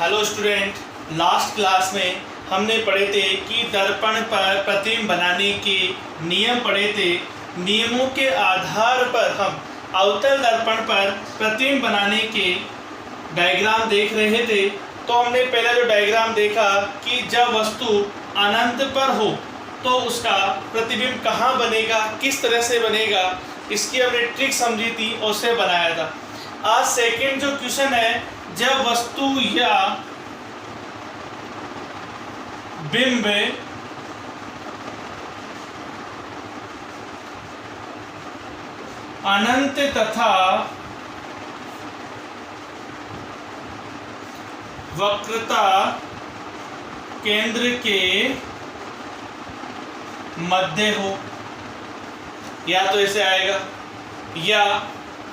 Hello student, last class में हमने पढ़े थे कि दर्पण पर प्रतिबिंब बनाने के नियम पढ़े थे। नियमों के आधार पर हम अवतल दर्पण पर प्रतिबिंब बनाने के डायग्राम देख रहे थे। तो हमने पहला जो डायग्राम देखा कि जब वस्तु अनंत पर हो तो उसका प्रतिबिंब कहाँ बनेगा, किस तरह से बनेगा, इसकी हमने ट्रिक समझी थी और उसे बनाया था। आज सेकंड जो क्वेश्चन है, जब वस्तु या बिंब अनंत तथा वक्रता केंद्र के मध्य हो, या तो ऐसे आएगा, या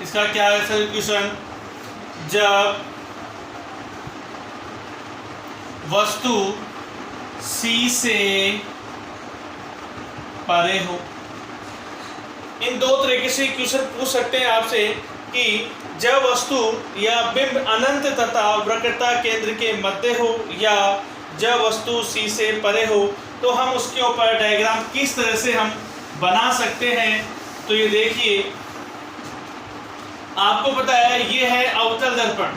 इसका क्या है क्वेश्चन, जब वस्तु C से परे हो। इन दो तरीके से क्वेश्चन पूछ सकते हैं आपसे कि जब वस्तु या बिंब अनंत तथा वक्रता केंद्र के मध्य हो, या जब वस्तु C से परे हो, तो हम उसके ऊपर डायग्राम किस तरह से हम बना सकते हैं। तो ये देखिए, आपको पता है ये है अवतल दर्पण।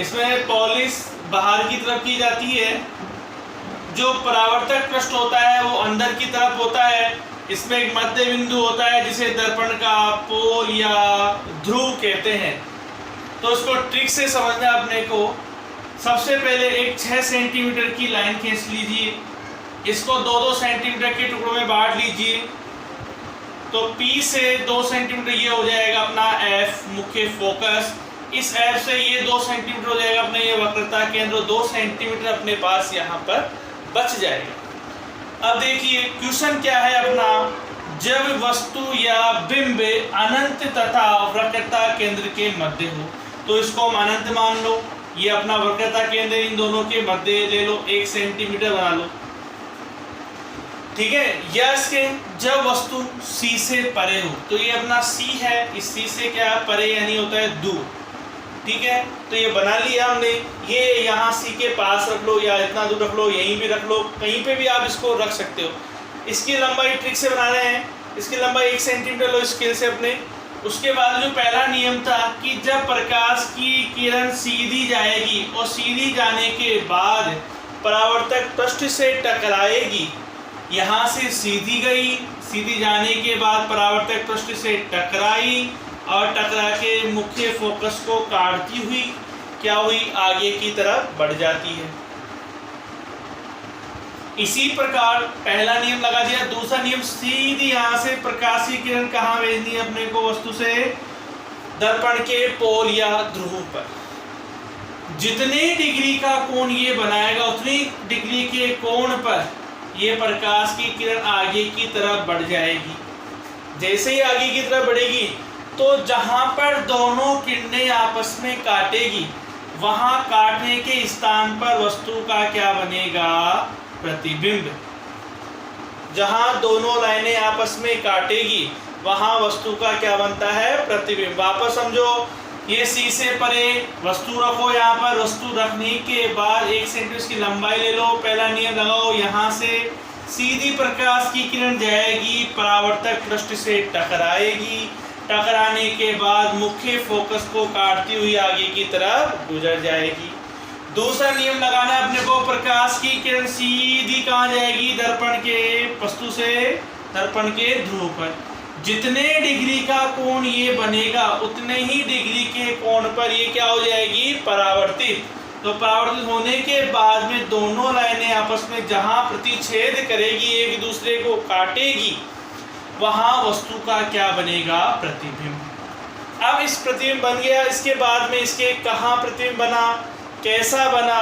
इसमें पॉलिश बाहर की तरफ की जाती है, जो परावर्तक पृष्ठ होता है वो अंदर की तरफ होता है। इसमें एक मध्य बिंदु होता है जिसे दर्पण का पोल या ध्रुव कहते हैं। तो इसको ट्रिक से समझना अपने को। सबसे पहले एक 6 सेंटीमीटर की लाइन खींच लीजिए, इसको 2-2 सेंटीमीटर के टुकड़ों में बांट लीजिए। तो P से 2 सेंटीमीटर ये हो जाएगा अपना F मुख्य फोकस। इस F से ये 2 सेंटीमीटर हो जाएगा अपने ये वक्रता केंद्र, 2 सेंटीमीटर अपने पास यहाँ पर बच जाएगा। अब देखिए क्वेश्चन क्या है अपना, जब वस्तु या बिंब अनंत तथा वक्रता केंद्र के मध्य हो। तो इसको हम अनंत मान लो, ये अपना वक्रता केंद्र इन दोनों के मध्य ले लो, 1 सेंटीमीटर बना लो, ठीक है। या इसके जब वस्तु C से परे हो, तो ये अपना C है, इस C से क्या परे यानी होता है दूर, ठीक है। तो ये बना लिया हमने। ये यहाँ C के पास रख लो, या इतना दूर रख लो, यहीं भी रख लो, कहीं पे भी आप इसको रख सकते हो। इसकी लंबाई ट्रिक से बना रहे हैं, इसकी लंबाई 1 सेंटीमीटर लो स्केल से अपने। उसके बाद जो पहला नियम था कि जब प्रकाश की किरण सीधी जाएगी और सीधी जाने के बाद परावर्तक पृष्ठ से टकराएगी, यहाँ से सीधी गई, सीधी जाने के बाद परावर्तक पृष्ठ से टकराई और टकरा के मुख्य फोकस को काटती हुई क्या हुई, आगे की तरफ बढ़ जाती है। इसी प्रकार पहला नियम लगा दिया। दूसरा नियम, सीधी यहाँ से प्रकाश की किरण कहाँ भेजनी है अपने को, वस्तु से दर्पण के पोल या ध्रुव पर। जितने डिग्री का कोण ये बनाएगा, उतनी डिग्री के कोण पर ये प्रकाश की किरण आगे की तरफ बढ़ जाएगी। जैसे ही आगे की तरफ बढ़ेगी, तो जहां पर दोनों किरणें आपस में काटेगी, वहां काटने के स्थान पर वस्तु का क्या बनेगा, प्रतिबिंब। जहां दोनों लाइनें आपस में काटेगी, वहां वस्तु का क्या बनता है, प्रतिबिंब। वापस समझो, ये C से परे वस्तु रखो, यहाँ पर वस्तु रखने के बाद 1 सेंटीमीटर की लंबाई ले लो। पहला नियम लगाओ, यहाँ से सीधी प्रकाश की किरण जाएगी, परावर्तक पृष्ठ से टकराएगी, टकराने के बाद मुख्य फोकस को काटती हुई आगे की तरफ गुजर जाएगी। दूसरा नियम लगाना अपने को, प्रकाश की किरण सीधी कहाँ जाएगी, दर्पण के वस्तु से दर्पण के ध्रुव पर। जितने डिग्री का कोण ये बनेगा, उतने ही डिग्री के कोण पर ये क्या हो जाएगी, परावर्तित। तो परावर्तित होने के बाद में दोनों लाइनें आपस में जहां प्रतिच्छेद करेगी, एक दूसरे को काटेगी, वहां वस्तु का क्या बनेगा, प्रतिबिंब। अब इस प्रतिबिंब बन गया, इसके बाद में इसके कहाँ प्रतिबिंब बना, कैसा बना,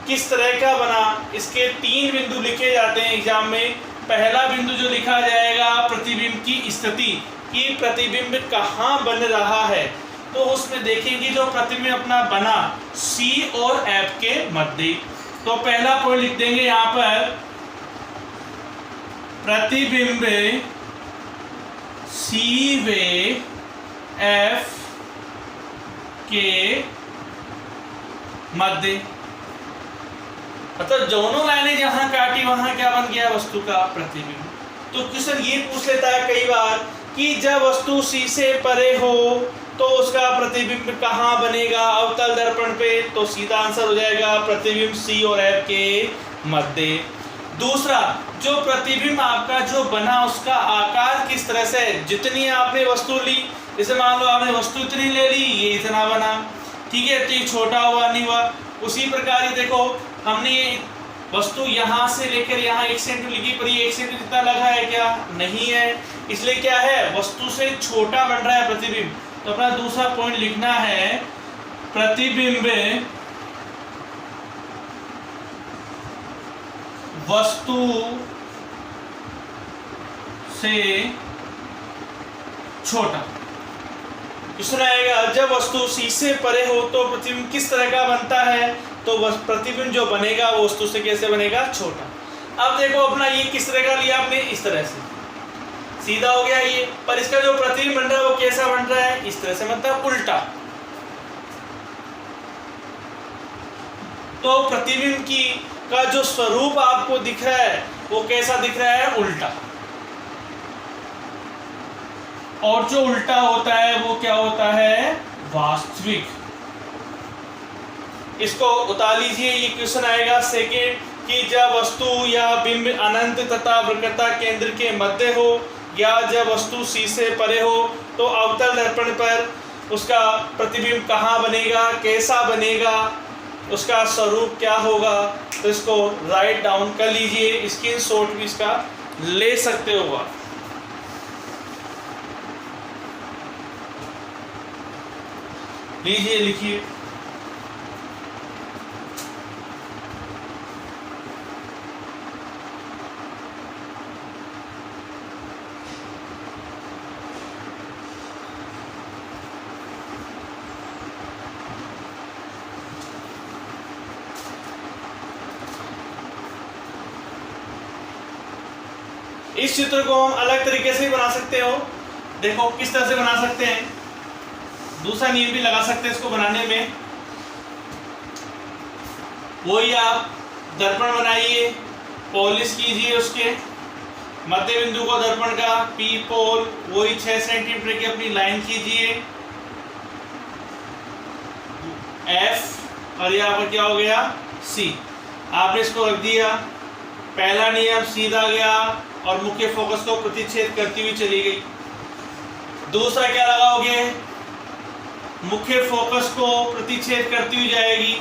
किस तरह का बना, इसके 3 बिंदु लिखे जाते हैं एग्जाम में। पहला बिंदु जो लिखा जाएगा, प्रतिबिंब की स्थिति, कि प्रतिबिंब कहाँ बन रहा है। तो उसमें देखेंगे जो प्रतिबिंब अपना बना C और F के मध्य। तो पहला पॉइंट लिख देंगे यहाँ पर, प्रतिबिंब C व F के मध्य। मतलब दोनों लाइनें जहां काटी वहां क्या बन गया, वस्तु का प्रतिबिंब। तो क्वेश्चन ये पूछ लेता है कई बार कि जब वस्तु सी से परे हो तो उसका प्रतिबिंब कहाँ बनेगा अवतल दर्पण पे, तो सीधा आंसर हो जाएगा प्रतिबिंब सी और एफ के मध्य। दूसरा, जो प्रतिबिंब आपका जो बना उसका आकार किस तरह से, जितनी आपने वस्तु ली, जैसे मान लो आपने वस्तु इतनी ले ली, ये इतना बना, ठीक है, तो ये छोटा हुआ नहीं हुआ। उसी प्रकार ये देखो हमने ये वस्तु यहाँ से लेकर यहाँ 1 सेंटीमीटर लिखी, पर ये 1 सेंटीमीटर जितना लगा है क्या, नहीं है, इसलिए क्या है, वस्तु से छोटा बन रहा है प्रतिबिंब। तो अपना दूसरा पॉइंट लिखना है प्रतिबिंब वस्तु से छोटा। क्वेश्चन आएगा जब वस्तु सी से परे हो तो प्रतिबिंब किस तरह का बनता है, तो प्रतिबिंब जो बनेगा वो वस्तु से कैसे बनेगा, छोटा। अब देखो अपना ये किस तरह का लिया आपने, इस तरह से सीधा हो गया ये, पर इसका जो प्रतिबिंब बन रहा है वो कैसा बन रहा है, इस तरह से, मतलब उल्टा। तो प्रतिबिंब की का जो स्वरूप आपको दिख रहा है वो कैसा दिख रहा है, उल्टा। और जो उल्टा होता है वो क्या होता है, वास्तविक। इसको उतार लीजिए, ये क्वेश्चन आएगा सेकेंड कि जब वस्तु या बिंब अनंत तथा वक्रता केंद्र के मध्य हो या जब वस्तु सी से परे हो तो अवतल दर्पण पर उसका प्रतिबिंब कहाँ बनेगा, कैसा बनेगा, उसका स्वरूप क्या होगा। तो इसको राइट डाउन कर लीजिए, स्क्रीनशॉट भी इसका ले सकते हो आप। लीजिए, लिखिए। इस चित्र को हम अलग तरीके से भी बना सकते हो, देखो किस तरह से बना सकते हैं, दूसरा नियम भी लगा सकते हैं इसको बनाने में। वही आप दर्पण बनाइए, पॉलिश कीजिए, उसके मध्य बिंदु को दर्पण का पी पोल, वही 6 सेंटीमीटर की अपनी लाइन कीजिए एफ, और यहाँ पर क्या हो गया, सी। आपने इसको रख दिया, पहला नियम सीधा गया और मुख्य फोकस को प्रतिच्छेद करती हुई चली गई। दूसरा क्या लगाओगे, मुख्य फोकस को प्रतिच्छेद करती हुई जाएगी,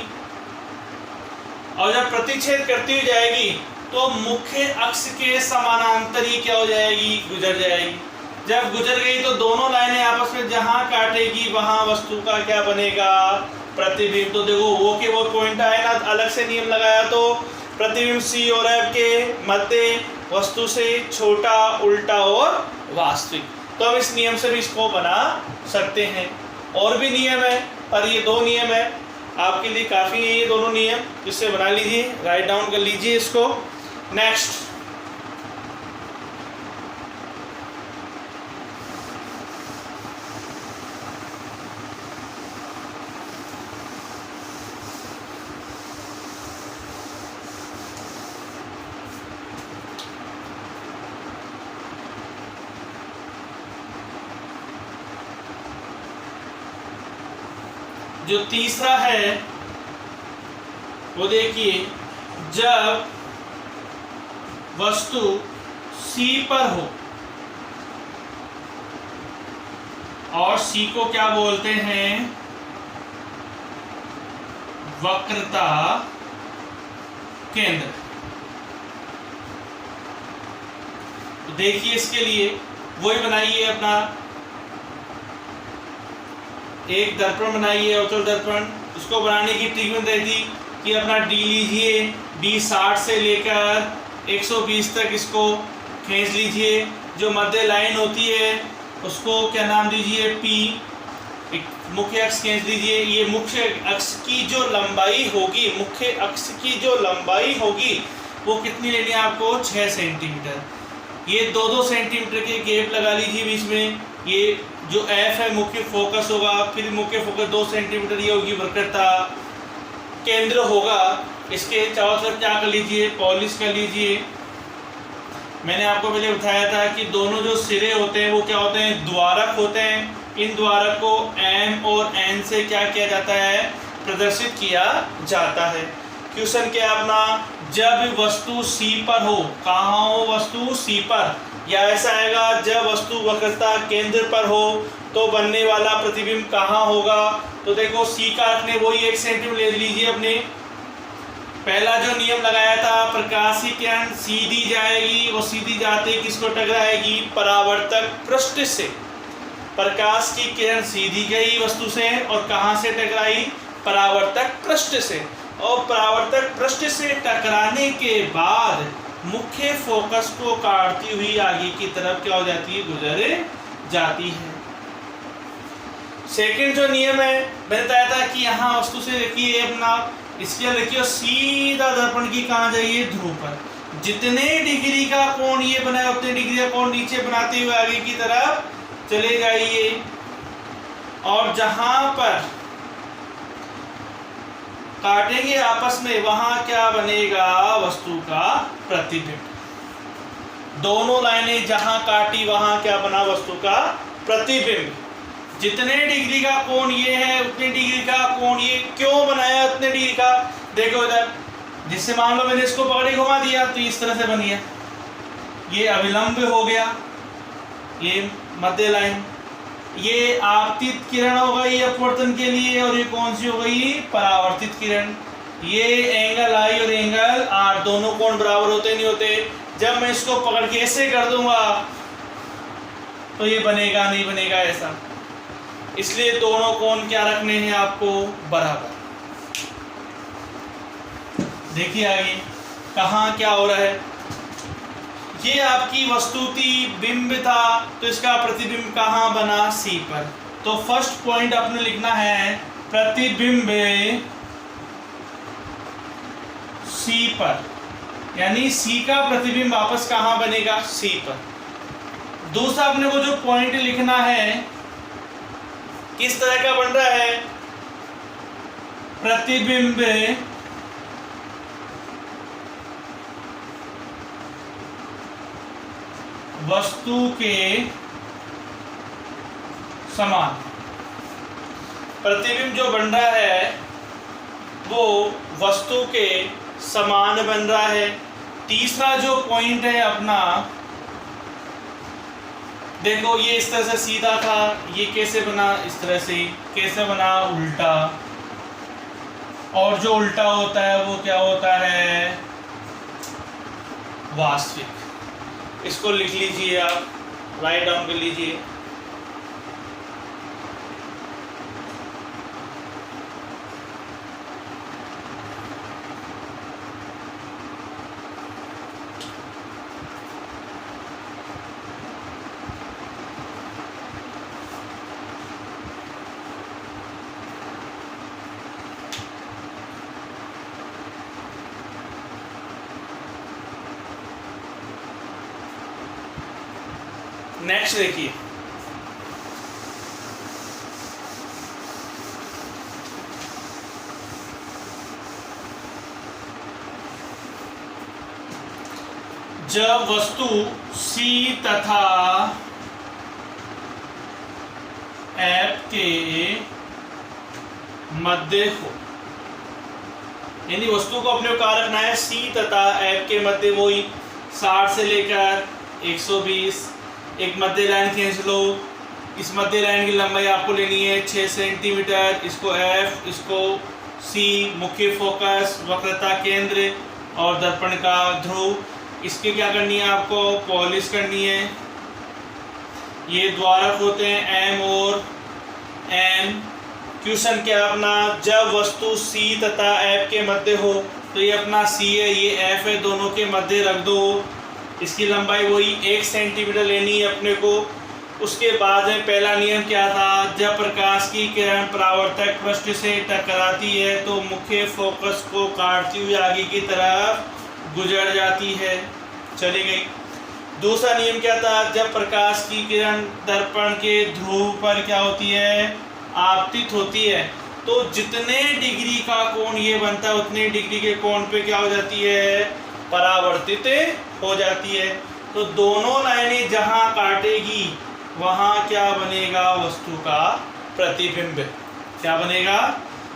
और जब प्रतिच्छेद करती हुई जाएगी तो मुख्य अक्ष के समानांतर ही क्या हो जाएगी, गुजर जाएगी। जब गुजर गई तो दोनों लाइनें आपस में जहां काटेगी वहां वस्तु का क्या बनेगा, प्रतिबिंब। तो देखो वो के वो पॉइंट आए ना, अलग से नियम लगाया तो प्रतिबिंब सी और एफ के मध्य, वस्तु से छोटा, उल्टा और वास्तविक। तो अब इस नियम से भी इसको बना सकते हैं। और भी नियम है, पर ये 2 नियम है आपके लिए काफ़ी है, ये दोनों नियम, इससे बना लीजिए, राइट डाउन कर लीजिए इसको। नेक्स्ट, जो तीसरा है वो देखिए, जब वस्तु C पर हो और C को क्या बोलते हैं, वक्रता केंद्र। तो देखिए इसके लिए वही बनाइए, अपना एक दर्पण बनाइए, अवतल दर्पण। उसको बनाने की ट्रिक रहती कि अपना D लीजिए, D 60 से लेकर 120 तक इसको खींच लीजिए। जो मध्य लाइन होती है उसको क्या नाम दीजिए, P। एक मुख्य अक्ष खींच लीजिए। ये मुख्य अक्ष की जो लंबाई होगी, मुख्य अक्ष की जो लंबाई होगी वो कितनी लेनी है आपको, 6 सेंटीमीटर। ये 2-2 सेंटीमीटर के गैप लगा लीजिए बीच में। ये जो F है मुख्य फोकस होगा, फिर मुख्य फोकस 2 सेंटीमीटर ये होगी वक्रता, केंद्र होगा इसके चारों तरफ क्या कर लीजिए, पॉलिश कर लीजिए। मैंने आपको पहले बताया था कि दोनों जो सिरे होते हैं वो क्या होते हैं, द्वारक होते हैं। इन द्वारक को M और N से क्या किया जाता है, प्रदर्शित किया जाता है। क्वेश्चन क्या अपना, जब वस्तु C पर हो, कहाँ हो वस्तु C पर, या ऐसा आएगा जब वस्तु वक्रता केंद्र पर हो तो बनने वाला प्रतिबिंब कहाँ होगा। तो देखो C का आपने वही 1 सेंटीमीटर ले लीजिए अपने। पहला जो नियम लगाया था, प्रकाश की किरण सीधी जाएगी, वो सीधी जाते किसको टकराएगी, परावर्तक पृष्ठ से। प्रकाश की किरण सीधी गई वस्तु से और कहाँ से टकराई, परावर्तक पृष्ठ से। और परावर्तक पृष्ठ से टकराने के बाद मुख्य फोकस को काटती हुई आगे की तरफ क्या हो जाती है, गुजर जाती है। सेकंड जो नियम है मैंने बताया था कि यहाँ वस्तु से देखिए अपना, इसके देखिए सीधा दर्पण की कहाँ जाइए, ध्रुव पर। जितने डिग्री का कोण ये बनाए उतने डिग्री का कोण नीचे बनाते हुए आगे की तरफ चले जाइए। और जहां पर काटेंगे आपस में वहां क्या बनेगा, वस्तु का प्रतिबिंब। दोनों लाइनें जहां काटी वहां क्या बना, वस्तु का प्रतिबिंब। जितने डिग्री का कोण ये है उतने डिग्री का कोण ये क्यों बनाया, उतने डिग्री का। देखो इधर, जिससे मान लो मैंने इसको पकड़े घुमा दिया तो इस तरह से बन गया, ये अविलंब हो गया, ये मध्य लाइन। ये आपतित किरण हो गई अपवर्तन के लिए, और ये कौन सी हो गई, परावर्तित किरण। ये एंगल I और एंगल R दोनों कोण बराबर होते नहीं होते। जब मैं इसको पकड़ के ऐसे कर दूंगा तो ये बनेगा नहीं बनेगा ऐसा, इसलिए दोनों कोण क्या रखने हैं आपको, बराबर। देखिए आगे कहाँ क्या हो रहा है, ये आपकी वस्तु थी, बिंब था, तो इसका प्रतिबिंब कहाँ बना, C पर। तो फर्स्ट पॉइंट आपने लिखना है प्रतिबिंब C पर, यानी C का प्रतिबिंब वापस कहाँ बनेगा, C पर। दूसरा अपने को जो पॉइंट लिखना है किस तरह का बन रहा है, प्रतिबिंब वस्तु के समान। प्रतिबिंब जो बन रहा है वो वस्तु के समान बन रहा है। तीसरा जो पॉइंट है अपना, देखो ये इस तरह से सीधा था, ये कैसे बना, इस तरह से कैसे बना, उल्टा। और जो उल्टा होता है वो क्या होता है, वास्तविक। इसको लिख लीजिए आप, राइट डाउन कर लीजिए। नेक्स्ट देखिए, जब वस्तु C तथा F के मध्य हो, यानी वस्तु को अपने कहा रखना है C तथा F के मध्य, वही 60 से लेकर 120। एक मध्य लाइन खींच लो, इस मध्य लाइन की लंबाई आपको लेनी है 6 सेंटीमीटर। इसको F, इसको C, मुख्य फोकस, वक्रता केंद्र और दर्पण का ध्रुव। इसकी क्या करनी है आपको, पॉलिश करनी है। ये द्वारक होते हैं M और N। क्वेश्चन क्या अपना, जब वस्तु C तथा F के मध्य हो, तो ये अपना C है, ये F है, दोनों के मध्य रख दो। इसकी लंबाई वही 1 सेंटीमीटर लेनी है अपने को। उसके बाद में पहला नियम क्या था, जब प्रकाश की किरण परावर्तक पृष्ठ से टकराती है तो मुख्य फोकस को काटती हुई आगे की तरफ गुजर जाती है, चली गई। दूसरा नियम क्या था, जब प्रकाश की किरण दर्पण के ध्रुव पर क्या होती है, आपतित होती है, तो जितने डिग्री का कोण ये बनता है उतने डिग्री के कोण पे क्या हो जाती है, परावर्तित हो जाती है। तो दोनों लाइनें जहां काटेगी वहां क्या बनेगा, वस्तु का प्रतिबिंब। क्या बनेगा,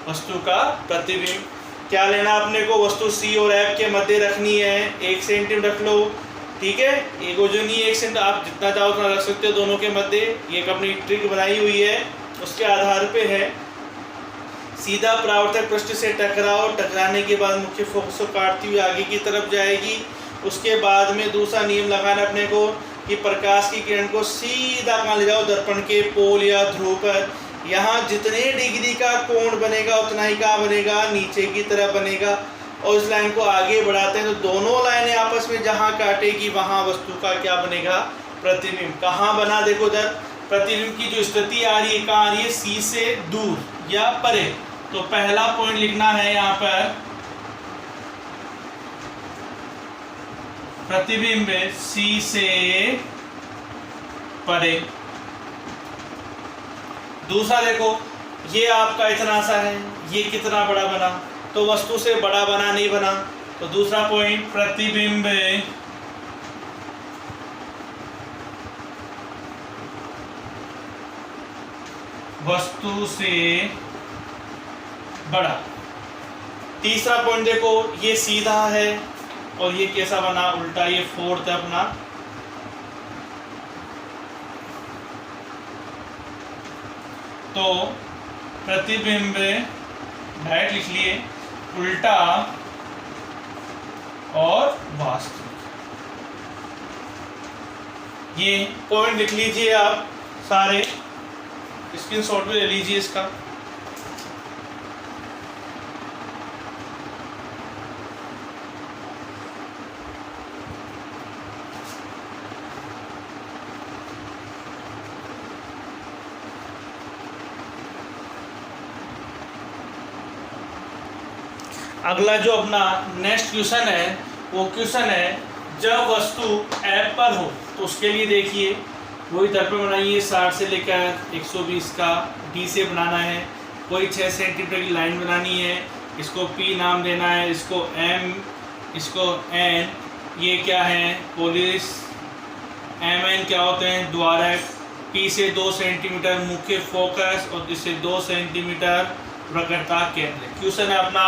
वस्तु का प्रतिबिंब। क्या लेना अपने को, वस्तु सी और एफ के मध्य रखनी है, 1 सेंटीमीटर रख लो, ठीक है। एक जो नहीं 1 सेंटीमीटर, आप जितना चाहो उतना रख सकते हो दोनों के मध्य। ये एक अपनी ट्रिक बनाई हुई है, उसके आधार पे है। सीधा परावर्तक पृष्ठ से टकराओ, टकराने के बाद मुख्य फोकस को काटती हुई आगे की तरफ जाएगी। उसके बाद में दूसरा नियम लगाना अपने को कि प्रकाश की किरण को सीधा कहाँ ले जाओ, दर्पण के पोल या ध्रुव पर। यहाँ जितने डिग्री का कोण बनेगा उतना ही कहाँ बनेगा, नीचे की तरफ बनेगा। और इस लाइन को आगे बढ़ाते हैं तो दोनों लाइनें आपस में जहाँ काटेगी वहाँ वस्तु का क्या बनेगा, प्रतिबिंब। कहाँ बना, देखो इधर प्रतिबिंब की जो स्थिति आ रही है कहाँ आ रही है, सी से दूर या परे। तो पहला पॉइंट लिखना है यहाँ पर, प्रतिबिंब सी से परे। दूसरा देखो, ये आपका इतना सा है, ये कितना बड़ा बना, तो वस्तु से बड़ा बना नहीं बना। तो दूसरा पॉइंट, प्रतिबिंब वस्तु से बड़ा। तीसरा पॉइंट देखो, ये सीधा है और ये कैसा बना, उल्टा। ये फोर्थ है अपना। तो प्रतिबिंब डायरेक्ट लिख लिए, उल्टा और वास्तविक। ये पॉइंट लिख लीजिए आप सारे, स्क्रीनशॉट भी ले लीजिए इसका। अगला जो अपना नेक्स्ट क्वेश्चन है वो क्वेश्चन है, जब वस्तु F पर हो तो उसके लिए देखिए वही दर्पण बनाइए 60 से लेकर 120 का, D से बनाना है। कोई 6 सेंटीमीटर की लाइन बनानी है, इसको P नाम देना है, इसको M, इसको N। ये क्या है, पोलिस। MN क्या होते हैं, द्वारक। P से 2 सेंटीमीटर मुख्य फोकस और इससे 2 सेंटीमीटर प्रकटता केंद्र। क्वेश्चन है अपना,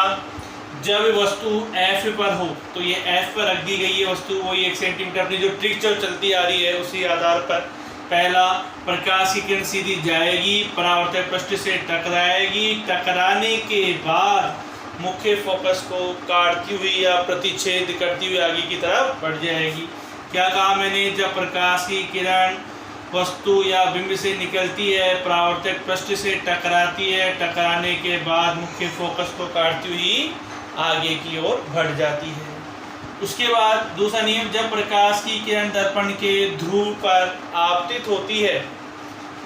जब वस्तु F पर हो तो ये F पर रख दी गई है वस्तु, वही 1 सेंटीमीटर। अपनी जो ट्रिक चलती आ रही है उसी आधार पर, पहला, प्रकाश की किरण सीधी जाएगी, परावर्तक पृष्ठ से टकराएगी, टकराने के बाद मुख्य फोकस को काटती हुई या प्रतिच्छेद करती हुई आगे की तरफ बढ़ जाएगी। क्या कहा मैंने, जब प्रकाश की किरण वस्तु या बिंब से निकलती है, परावर्तक पृष्ठ से टकराती है, टकराने के बाद मुख्य फोकस को काटती हुई आगे की ओर बढ़ जाती है। उसके बाद दूसरा नियम, जब प्रकाश की किरण दर्पण के ध्रुव पर आपतित होती है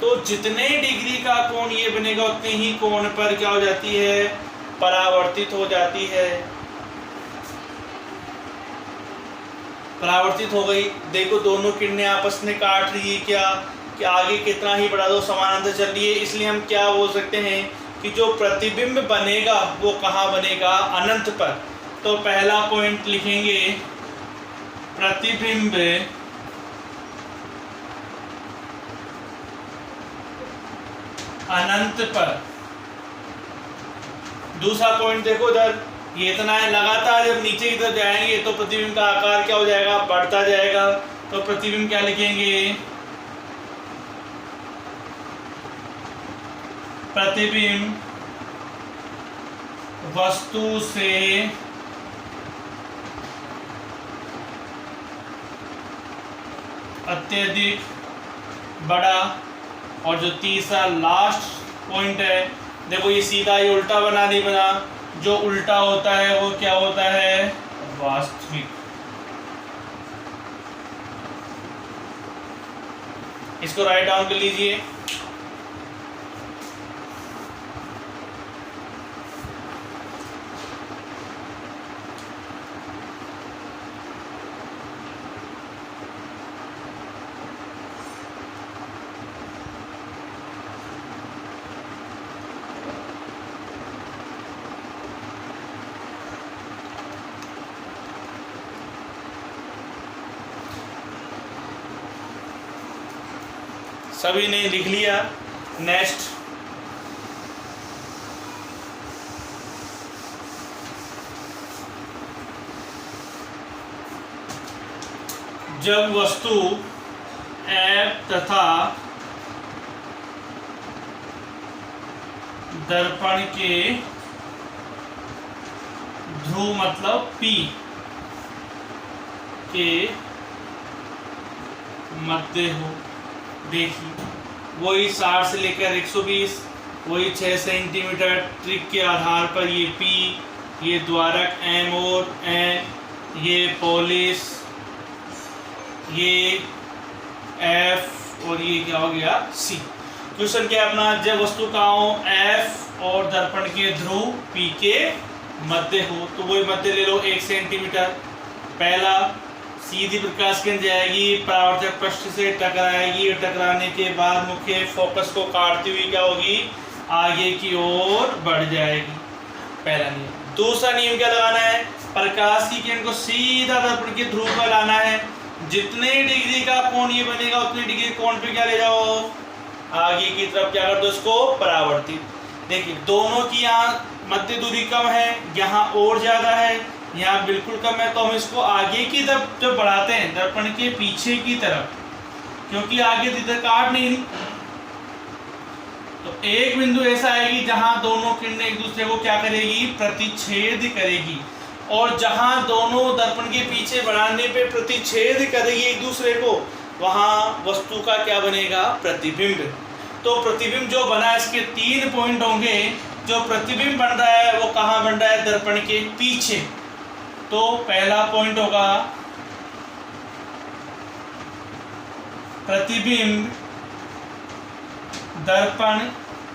तो जितने डिग्री का कोण ये बनेगा उतने ही कोण पर क्या हो जाती है, परावर्तित हो जाती है। परावर्तित हो गई। देखो दोनों किरणें आपस में काट रही है क्या, कि आगे कितना ही बढ़ा दो समानांतर चल रही है। इसलिए हम क्या बोल सकते हैं कि जो प्रतिबिंब बनेगा वो कहाँ बनेगा, अनंत पर। तो पहला पॉइंट लिखेंगे, प्रतिबिंब अनंत पर। दूसरा पॉइंट देखो इधर, ये इतना है, लगातार जब नीचे की तरफ जाएंगे तो प्रतिबिंब का आकार क्या हो जाएगा, बढ़ता जाएगा। तो प्रतिबिंब क्या लिखेंगे, प्रतिबिंब वस्तु से अत्यधिक बड़ा। और जो तीसरा लास्ट पॉइंट है, देखो ये सीधा, ये उल्टा बना नहीं बना, जो उल्टा होता है वो क्या होता है, वास्तविक। इसको राइट डाउन कर लीजिए। सभी ने लिख लिया। नेक्स्ट, जब वस्तु F तथा दर्पण के ध्रुव मतलब P के मध्य हो। देखिए वही 60 से लेकर 120, वही 6 सेंटीमीटर। ट्रिक के आधार पर ये P, ये द्वारक M और N, ये पोलिस, ये F और ये क्या हो गया C। क्वेश्चन क्या अपना, जब वस्तु का F और दर्पण के ध्रुव P के मध्य हो, तो वही मध्य ले लो 1 सेंटीमीटर। पहला, सीधी प्रकाश किरण जाएगी, परावर्तक पृष्ठ से टकराएगी, टकराने के बाद मुख्य फोकस को काटती हुई क्या होगी, आगे की ओर बढ़ जाएगी। पहला नियम। दूसरा नियम क्या लगाना है, प्रकाश की किरण को सीधा दर्पण के ध्रुव पर लाना है। जितने डिग्री का कोण ये बनेगा उतने डिग्री कोण पे क्या ले जाओ, आगे की तरफ क्या कर दो, इसको परावर्तित। देखिए दोनों की यहाँ मध्य दूरी कम है, यहाँ और ज्यादा है, यहाँ बिल्कुल कम है, तो हम इसको आगे की तरफ जब बढ़ाते हैं दर्पण के पीछे की तरफ, क्योंकि आगे इधर काट नहीं, तो एक बिंदु ऐसा आएगी जहां दोनों किरणें एक दूसरे को क्या करेगी, प्रतिच्छेद करेगी। और जहां दोनों दर्पण के पीछे बढ़ाने पे प्रतिच्छेद करेगी एक दूसरे को, वहां वस्तु का क्या बनेगा, प्रतिबिंब। तो प्रतिबिंब जो बना, इसके 3 पॉइंट होंगे। जो प्रतिबिंब बन रहा है वो कहाँ बन रहा है, दर्पण के पीछे। तो पहला पॉइंट होगा प्रतिबिंब दर्पण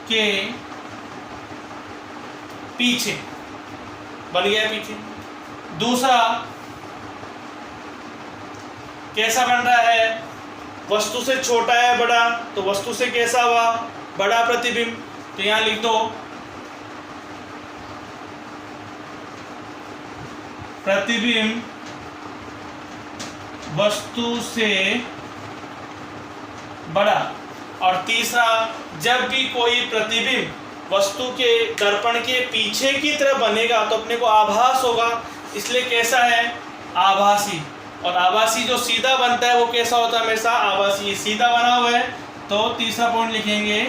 के पीछे, बन गया पीछे। दूसरा कैसा बन रहा है, वस्तु से छोटा है बड़ा, तो वस्तु से कैसा हुआ, बड़ा प्रतिबिंब। तो यहां लिख दो प्रतिबिंब वस्तु से बड़ा। और तीसरा, जब भी कोई प्रतिबिंब वस्तु के दर्पण के पीछे की तरफ बनेगा तो अपने को आभास होगा, इसलिए कैसा है, आभासी। और आभासी जो सीधा बनता है वो कैसा होता है, हमेशा आभासी। सीधा बना हुआ है, तो तीसरा पॉइंट लिखेंगे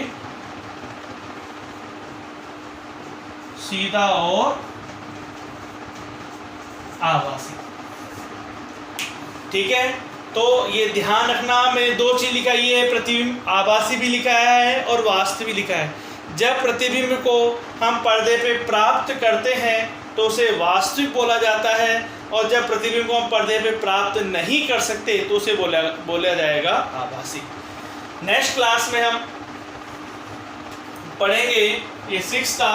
सीधा और आभासी। ठीक है, तो ये ध्यान रखना, मैंने 2 चीज लिखाई है, प्रतिबिंब आभासी भी लिखा है और वास्तविक भी लिखा है। जब प्रतिबिंब को हम पर्दे पे प्राप्त करते हैं तो उसे वास्तविक बोला जाता है, और जब प्रतिबिंब को हम पर्दे पे प्राप्त नहीं कर सकते तो उसे बोला जाएगा आभासी। नेक्स्ट क्लास में हम पढ़ेंगे ये 6 का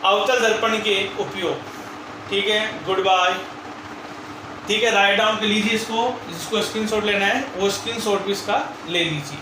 अवतल दर्पण के उपयोग। ठीक है, गुड बाय। ठीक है, राइट डाउन कर लीजिए इसको, जिसको स्क्रीनशॉट लेना है वो स्क्रीनशॉट भी इसका ले लीजिए।